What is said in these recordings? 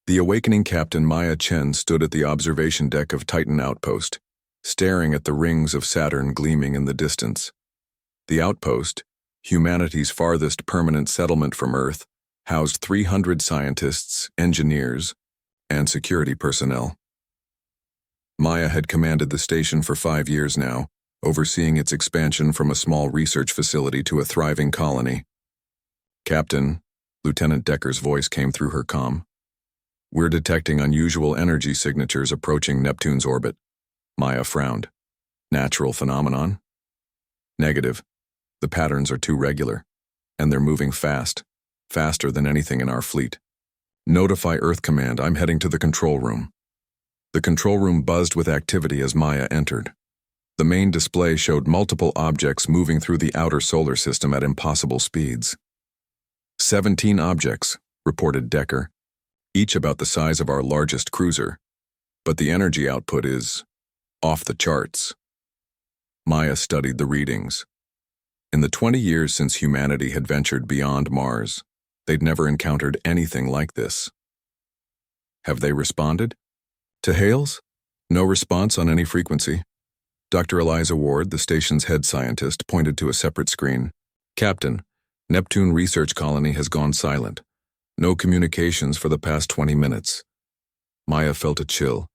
The awakening Captain Maya Chen stood at the observation deck of Titan Outpost, staring at the rings of Saturn gleaming in the distance. The outpost, humanity's farthest permanent settlement from Earth, housed 300 scientists, engineers, and security personnel. Maya had commanded the station for 5 years now, overseeing its expansion from a small research facility to a thriving colony. "Captain," Lieutenant Decker's voice came through her comm. "We're detecting unusual energy signatures approaching Neptune's orbit." Maya frowned. "Natural phenomenon?" "Negative. The patterns are too regular, and they're moving fast, faster than anything in our fleet. Notify Earth Command, I'm heading to the control room." The control room buzzed with activity as Maya entered. The main display showed multiple objects moving through the outer solar system at impossible speeds. 17 objects, reported Decker, each about the size of our largest cruiser, but the energy output is off the charts. Maya studied the readings. In the 20 years since humanity had ventured beyond Mars, they'd never encountered anything like this. Have they responded? To hails? No response on any frequency. Dr. Eliza Ward, the station's head scientist, pointed to a separate screen. "Captain, Neptune Research Colony has gone silent. No communications for the past 20 minutes. Maya felt a chill.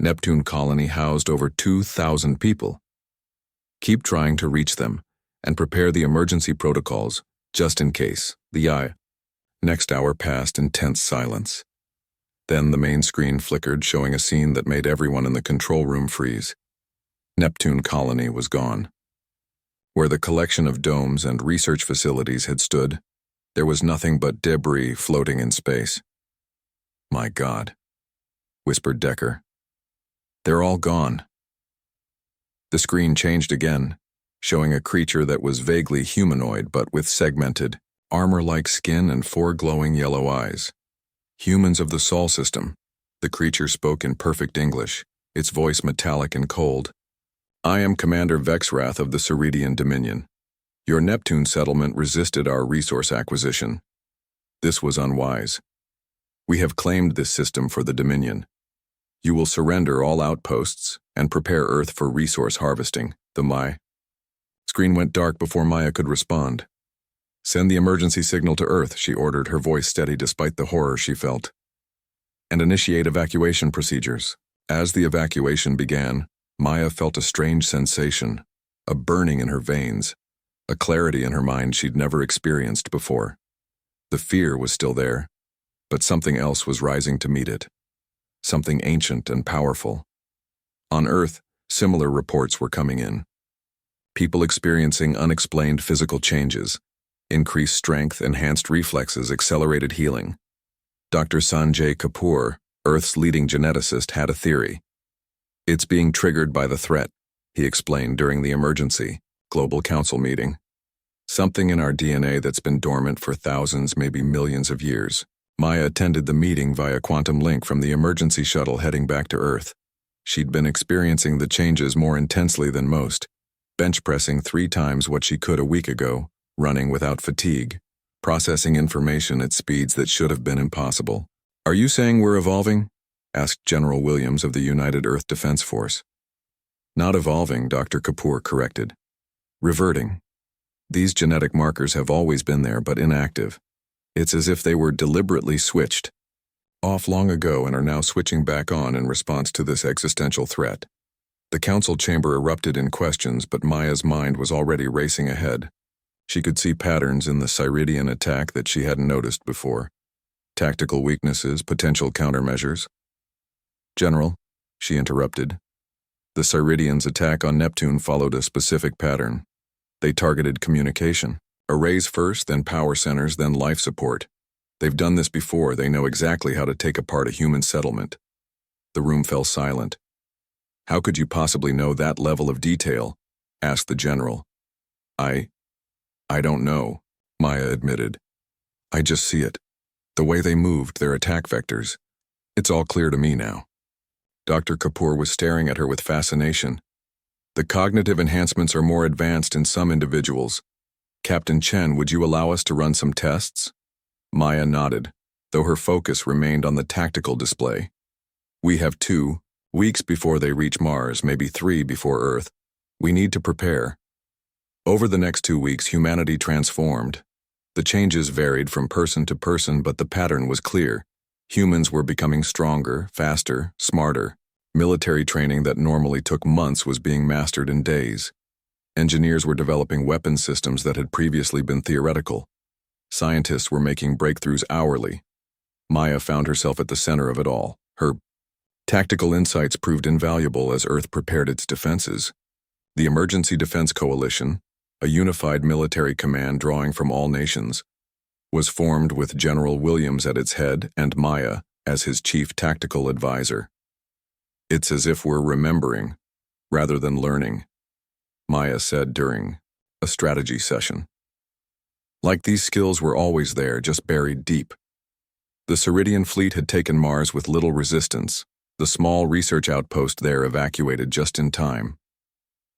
Neptune Colony housed over 2,000 people. "Keep trying to reach them, and prepare the emergency protocols, just in case." Next hour passed in tense silence. Then the main screen flickered, showing a scene that made everyone in the control room freeze. Neptune Colony was gone. Where the collection of domes and research facilities had stood, there was nothing but debris floating in space. "My God," whispered Decker. "They're all gone." The screen changed again, showing a creature that was vaguely humanoid but with segmented, armor-like skin and 4 glowing yellow eyes. "Humans of the Sol system," the creature spoke in perfect English, its voice metallic and cold. "I am Commander Vexrath of the Ceridian Dominion. Your Neptune settlement resisted our resource acquisition. This was unwise. We have claimed this system for the Dominion. You will surrender all outposts and prepare Earth for resource harvesting." The screen went dark before Maya could respond. "Send the emergency signal to Earth," she ordered, her voice steady despite the horror she felt. "And initiate evacuation procedures." As the evacuation began, Maya felt a strange sensation, a burning in her veins, a clarity in her mind she'd never experienced before. The fear was still there, but something else was rising to meet it. Something ancient and powerful. On Earth, similar reports were coming in. People experiencing unexplained physical changes, increased strength, enhanced reflexes, accelerated healing. Dr. Sanjay Kapoor, Earth's leading geneticist, had a theory. "It's being triggered by the threat," he explained during the emergency Global Council meeting. "Something in our DNA that's been dormant for thousands, maybe millions of years." Maya attended the meeting via quantum link from the emergency shuttle heading back to Earth. She'd been experiencing the changes more intensely than most, bench pressing 3 times what she could a week ago, running without fatigue, processing information at speeds that should have been impossible. "Are you saying we're evolving?" asked General Williams of the United Earth Defense Force. "Not evolving," Dr. Kapoor corrected. "Reverting. These genetic markers have always been there but inactive. It's as if they were deliberately switched off long ago and are now switching back on in response to this existential threat." The council chamber erupted in questions, but Maya's mind was already racing ahead. She could see patterns in the Ceridian attack that she hadn't noticed before. Tactical weaknesses, potential countermeasures. "General," she interrupted, "the Ceridians' attack on Neptune followed a specific pattern. They targeted communication. Arrays first, then power centers, then life support. They've done this before. They know exactly how to take apart a human settlement." The room fell silent. "How could you possibly know that level of detail?" asked the general. I don't know," Maya admitted. "I just see it. The way they moved, their attack vectors. It's all clear to me now." Dr. Kapoor was staring at her with fascination. "The cognitive enhancements are more advanced in some individuals. Captain Chen, would you allow us to run some tests?" Maya nodded. though her focus remained on the tactical display. We have 2 weeks before they reach Mars, maybe 3 before Earth. We need to prepare. Over the next 2 weeks, humanity transformed. The changes varied from person to person, but the pattern was clear. Humans were becoming stronger, faster, smarter. Military training that normally took months was being mastered in days. Engineers were developing weapon systems that had previously been theoretical. Scientists were making breakthroughs hourly. Maya found herself at the center of it all. Her tactical insights proved invaluable as Earth prepared its defenses. The Emergency Defense Coalition, a unified military command drawing from all nations, was formed with General Williams at its head and Maya as his chief tactical advisor. "It's as if we're remembering, rather than learning," Maya said during a strategy session. Like these skills were always there, just buried deep. The Ceridian fleet had taken Mars with little resistance, the small research outpost there evacuated just in time.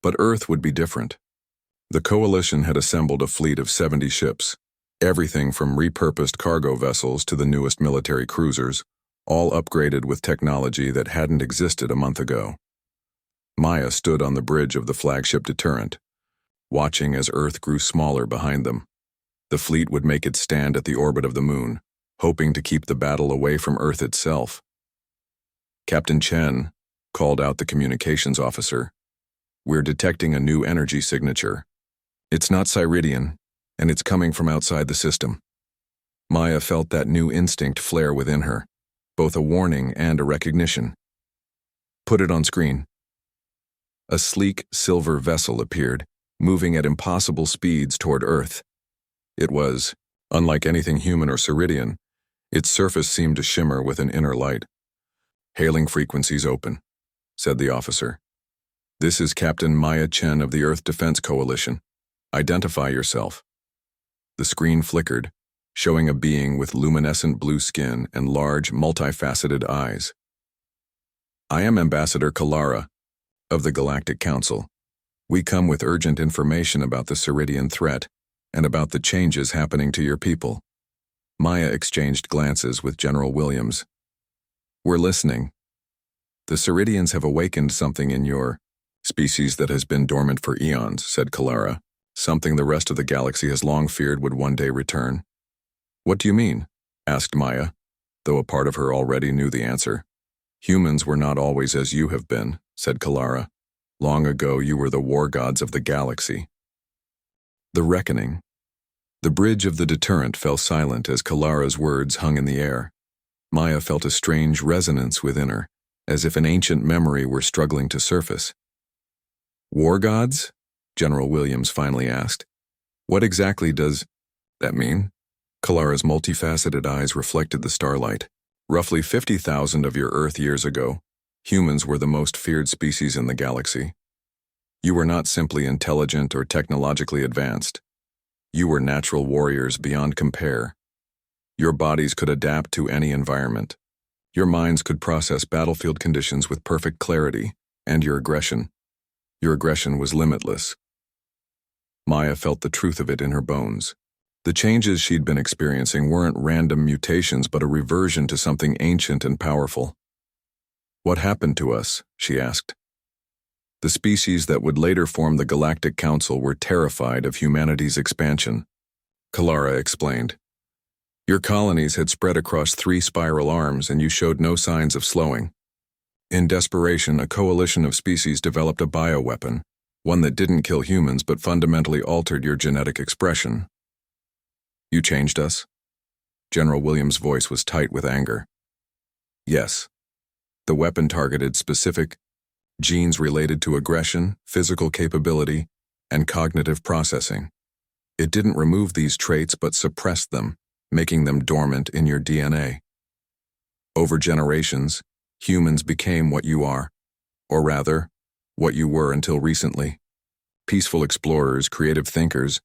But Earth would be different. The coalition had assembled a fleet of 70 ships, everything from repurposed cargo vessels to the newest military cruisers, all upgraded with technology that hadn't existed a month ago. Maya stood on the bridge of the flagship deterrent, watching as Earth grew smaller behind them. The fleet would make its stand at the orbit of the moon, hoping to keep the battle away from Earth itself. Captain Chen called out the communications officer. "We're detecting a new energy signature. It's not Ceridian, and it's coming from outside the system." Maya felt that new instinct flare within her, both a warning and a recognition. "Put it on screen." A sleek, silver vessel appeared, moving at impossible speeds toward Earth. It was, unlike anything human or Ceridian, its surface seemed to shimmer with an inner light. "Hailing frequencies open," said the officer. "This is Captain Maya Chen of the Earth Defense Coalition. Identify yourself." The screen flickered, showing a being with luminescent blue skin and large, multifaceted eyes. "I am Ambassador Kalara of the Galactic Council. We come with urgent information about the Ceridian threat and about the changes happening to your people." Maya exchanged glances with General Williams. "We're listening. The Ceridians have awakened something in your species that has been dormant for eons," said Kalara. "Something the rest of the galaxy has long feared would one day return." "What do you mean?" asked Maya, though a part of her already knew the answer. "Humans were not always as you have been," said Kalara. "Long ago you were the war gods of the galaxy." The reckoning. The bridge of the deterrent fell silent as Kalara's words hung in the air. Maya felt a strange resonance within her, as if an ancient memory were struggling to surface. "War gods?" General Williams finally asked. "What exactly does that mean?" Kalara's multifaceted eyes reflected the starlight. "Roughly 50,000 of your Earth years ago, humans were the most feared species in the galaxy. You were not simply intelligent or technologically advanced. You were natural warriors beyond compare. Your bodies could adapt to any environment. Your minds could process battlefield conditions with perfect clarity, and your aggression was limitless." Maya felt the truth of it in her bones. The changes she'd been experiencing weren't random mutations but a reversion to something ancient and powerful. "What happened to us?" she asked. The species that would later form the Galactic Council were terrified of humanity's expansion. Kalara explained. "Your colonies had spread across 3 spiral arms and you showed no signs of slowing. In desperation, a coalition of species developed a bioweapon, one that didn't kill humans but fundamentally altered your genetic expression. You changed us?" General Williams' voice was tight with anger. "Yes. The weapon targeted specific genes related to aggression, physical capability, and cognitive processing. It didn't remove these traits but suppressed them, making them dormant in your DNA. Over generations, humans became what you are, or rather, what you were until recently. Peaceful explorers, creative thinkers,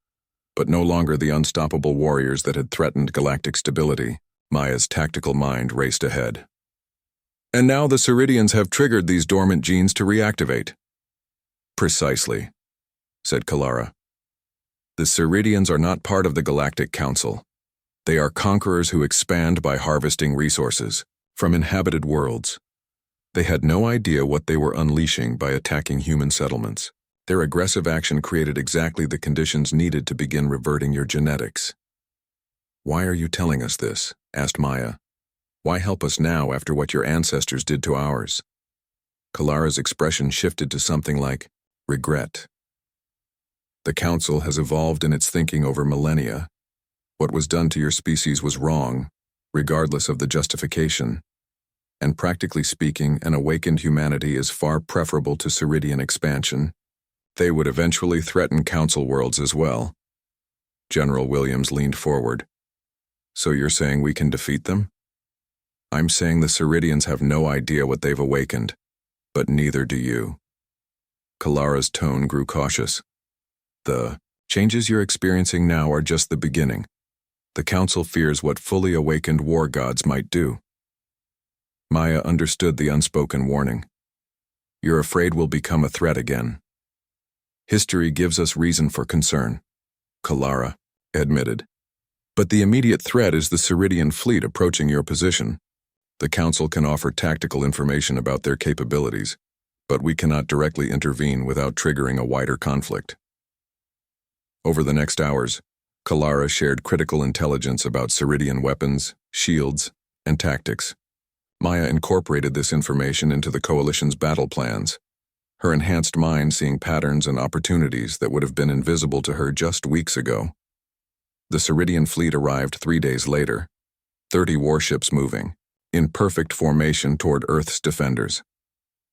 but no longer the unstoppable warriors that had threatened galactic stability." Maya's tactical mind raced ahead. "And now the Ceridians have triggered these dormant genes to reactivate." "Precisely," said Kalara. "The Ceridians are not part of the Galactic Council. They are conquerors who expand by harvesting resources from inhabited worlds. They had no idea what they were unleashing by attacking human settlements. Their aggressive action created exactly the conditions needed to begin reverting your genetics. "Why are you telling us this?" asked Maya. "Why help us now after what your ancestors did to ours?" Kalara's expression shifted to something like regret. "The Council has evolved in its thinking over millennia. What was done to your species was wrong, regardless of the justification. And practically speaking, an awakened humanity is far preferable to Ceridian expansion. They would eventually threaten Council worlds as well." General Williams leaned forward. "So you're saying we can defeat them?" "I'm saying the Ceridians have no idea what they've awakened, but neither do you." Kalara's tone grew cautious. "The changes you're experiencing now are just the beginning. The Council fears what fully awakened war gods might do." Maya understood the unspoken warning. "You're afraid we'll become a threat again." "History gives us reason for concern," Kalara admitted. "But the immediate threat is the Ceridian fleet approaching your position. The Council can offer tactical information about their capabilities, but we cannot directly intervene without triggering a wider conflict." Over the next hours, Kalara shared critical intelligence about Ceridian weapons, shields, and tactics. Maya incorporated this information into the Coalition's battle plans, her enhanced mind seeing patterns and opportunities that would have been invisible to her just weeks ago. The Ceridian fleet arrived 3 days later, 30 warships moving, in perfect formation toward Earth's defenders.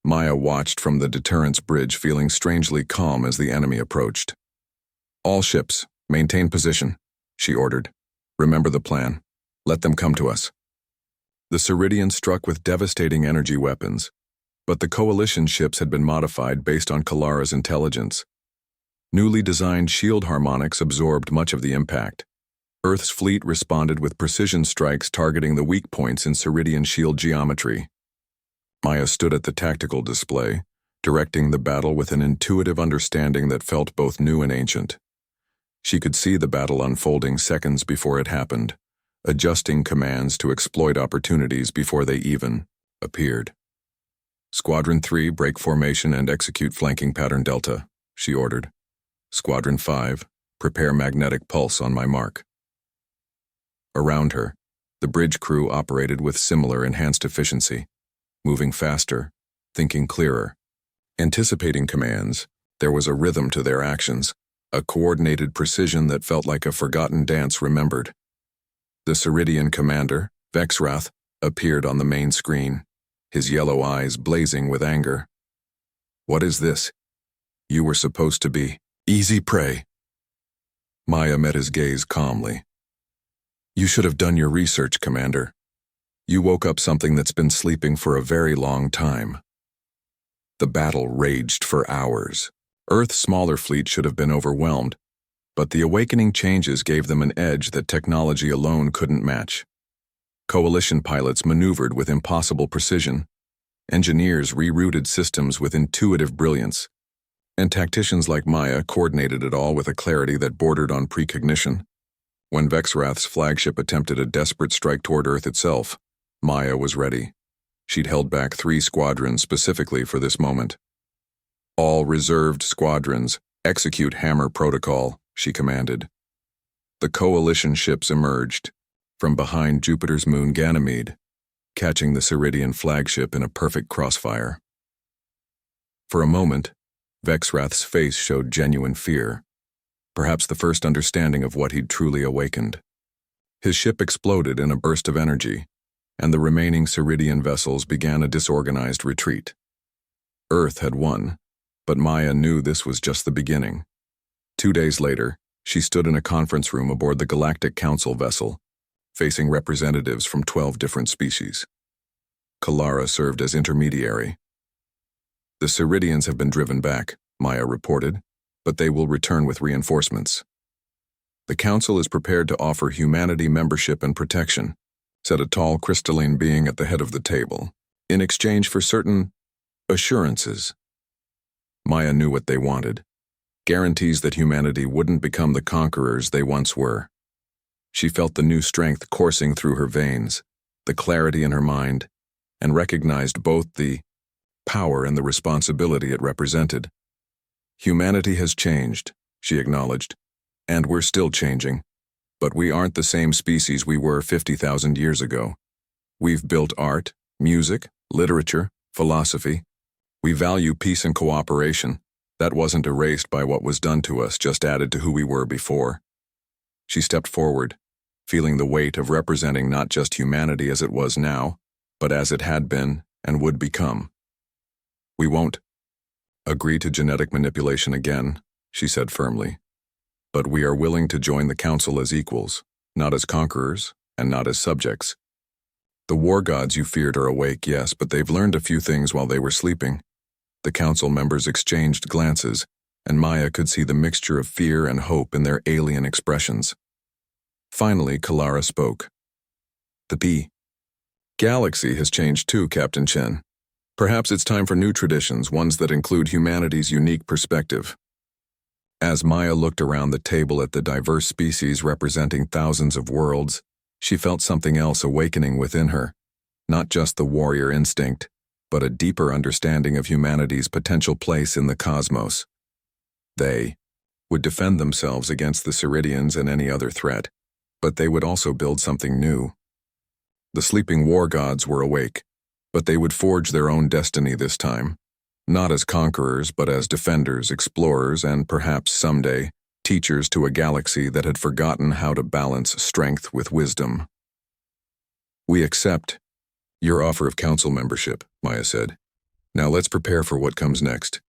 Maya watched from the deterrence bridge, feeling strangely calm as the enemy approached. "All ships, maintain position," she ordered. "Remember the plan. Let them come to us." The Ceridians struck with devastating energy weapons, but the Coalition ships had been modified based on Kalara's intelligence. Newly designed shield harmonics absorbed much of the impact. Earth's fleet responded with precision strikes targeting the weak points in Ceridian shield geometry. Maya stood at the tactical display, directing the battle with an intuitive understanding that felt both new and ancient. She could see the battle unfolding seconds before it happened, adjusting commands to exploit opportunities before they even appeared. "Squadron 3, break formation and execute flanking pattern Delta," she ordered. "Squadron 5, prepare magnetic pulse on my mark." Around her, the bridge crew operated with similar enhanced efficiency, moving faster, thinking clearer. Anticipating commands, there was a rhythm to their actions, a coordinated precision that felt like a forgotten dance remembered. The Ceridian commander, Vexrath, appeared on the main screen, his yellow eyes blazing with anger. "What is this? You were supposed to be easy prey." Maya met his gaze calmly. "You should have done your research, Commander. You woke up something that's been sleeping for a very long time." The battle raged for hours. Earth's smaller fleet should have been overwhelmed, but the awakening changes gave them an edge that technology alone couldn't match. Coalition pilots maneuvered with impossible precision, engineers rerouted systems with intuitive brilliance, and tacticians like Maya coordinated it all with a clarity that bordered on precognition. When Vexrath's flagship attempted a desperate strike toward Earth itself, Maya was ready. She'd held back 3 squadrons specifically for this moment. "All reserved squadrons, execute Hammer Protocol," she commanded. The Coalition ships emerged from behind Jupiter's moon Ganymede, catching the Ceridian flagship in a perfect crossfire. For a moment, Vexrath's face showed genuine fear, perhaps the first understanding of what he'd truly awakened. His ship exploded in a burst of energy, and the remaining Ceridian vessels began a disorganized retreat. Earth had won, but Maya knew this was just the beginning. 2 days later, she stood in a conference room aboard the Galactic Council vessel, facing representatives from 12 different species. Kalara served as intermediary. "The Ceridians have been driven back," Maya reported, "but they will return with reinforcements. The Council is prepared to offer humanity membership and protection," said a tall crystalline being at the head of the table, "in exchange for certain assurances." Maya knew what they wanted. Guarantees that humanity wouldn't become the conquerors they once were. She felt the new strength coursing through her veins, the clarity in her mind, and recognized both the power and the responsibility it represented. Humanity has changed, she acknowledged, and we're still changing. But we aren't the same species we were 50,000 years ago. We've built art, music, literature, philosophy. We value peace and cooperation. That wasn't erased by what was done to us, just added to who we were before. She stepped forward, feeling the weight of representing not just humanity as it was now, but as it had been and would become. We won't agree to genetic manipulation again, she said firmly. But we are willing to join the Council as equals, not as conquerors and not as subjects. The war gods you feared are awake, yes, but they've learned a few things while they were sleeping. The Council members exchanged glances, and Maya could see the mixture of fear and hope in their alien expressions. Finally, Kalara spoke. The Galaxy has changed too, Captain Chen. Perhaps it's time for new traditions, ones that include humanity's unique perspective. As Maya looked around the table at the diverse species representing thousands of worlds, she felt something else awakening within her, not just the warrior instinct, but a deeper understanding of humanity's potential place in the cosmos. They would defend themselves against the Ceridians and any other threat, but they would also build something new. The sleeping war gods were awake, but they would forge their own destiny this time, not as conquerors but as defenders, explorers, and perhaps someday, teachers to a galaxy that had forgotten how to balance strength with wisdom. We accept your offer of council membership, Maya said. Now let's prepare for what comes next.